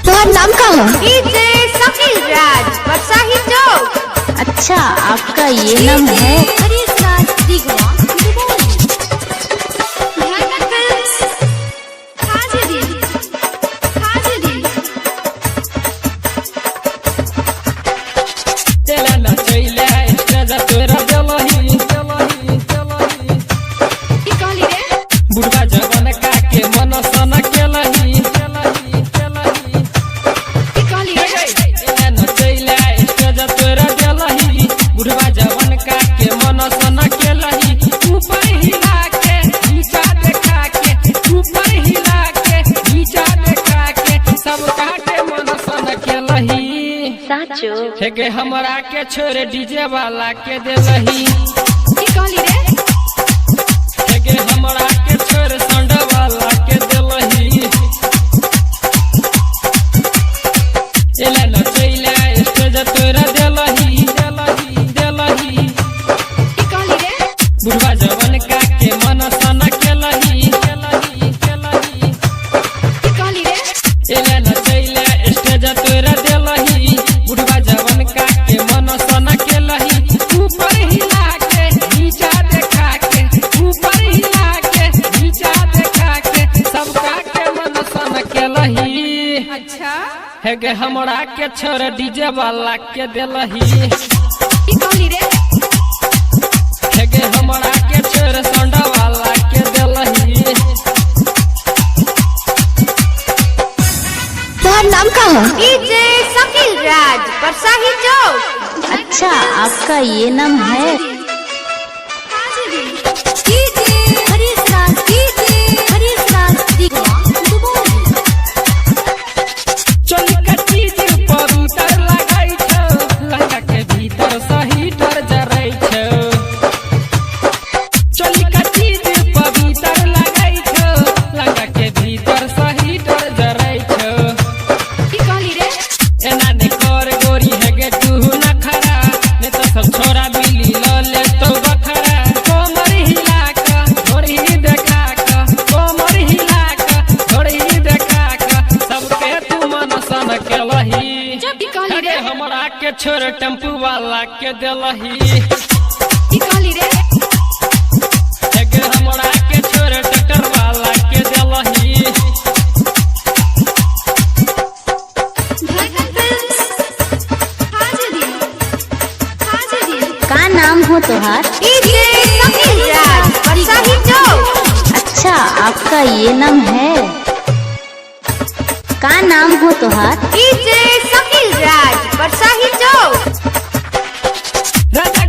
तुम्हारा नाम क्या है? डीजे शकील राज बरसाही चौक। अच्छा, आपका ये नाम है? हरीश राज दिगवा बुढ़वा जवन काके मन सन केलही बुढ़वा जवन काके मन सन केलही ऊपर हिला के नीचा देखा के ऊपर हिला के नीचा देखा के सब काके मन सन केलही साचो हेगे हमरा के छोड़ डीजे वाला के देलही हेगे हमरा के छोड़ संड वाला के देलही एला न चैला स्टेज तोरा देलही बुढ़वा जवन काके मन सन केलही एला न चैला स्टेज तोरा देलही बुढ़वा जवन काके मन सन केलही ऊपर हिला के नीचा देखा के ऊपर हिला के नीचा देखा के सब काके मन सन केलही। अच्छा हेगे हमरा के छोड़ डीजे वाला के देलही हेगे हमरा के छोड़ संडा वाला के देलही। तुम्हारा नाम क्या है? डीजे शकील राज बरसाही चौक। अच्छा, आपका ये नाम है? हरीश राज दिगवा चोली का चीज पर उतर लगाई छो लहंगा के भीतर सही डर जराई छो चोली का चीज पर उतर लगाई छो लहंगा के भीतर सही डर जराई छो एना ने कर गोरी हेगे तू न खरा ने तो सब छोरा बिली ल ले तो बखरा कोमर हिला का थोड़ी देखा का कोमर हिला का थोड़ी देखा का सबके तू मन सन केलही हेगे हमरा के छोड़ टेम्पू वाला के देलही हेगे हमरा के छोड़ ट्रैक्टर वाला के देलही। का नाम हो तुहार? डीजे शकील राज बरसाही चौक। अच्छा, आपका ये नाम है? का नाम हो तुहार? डीजे शकील राज बरसाही चौक। राजा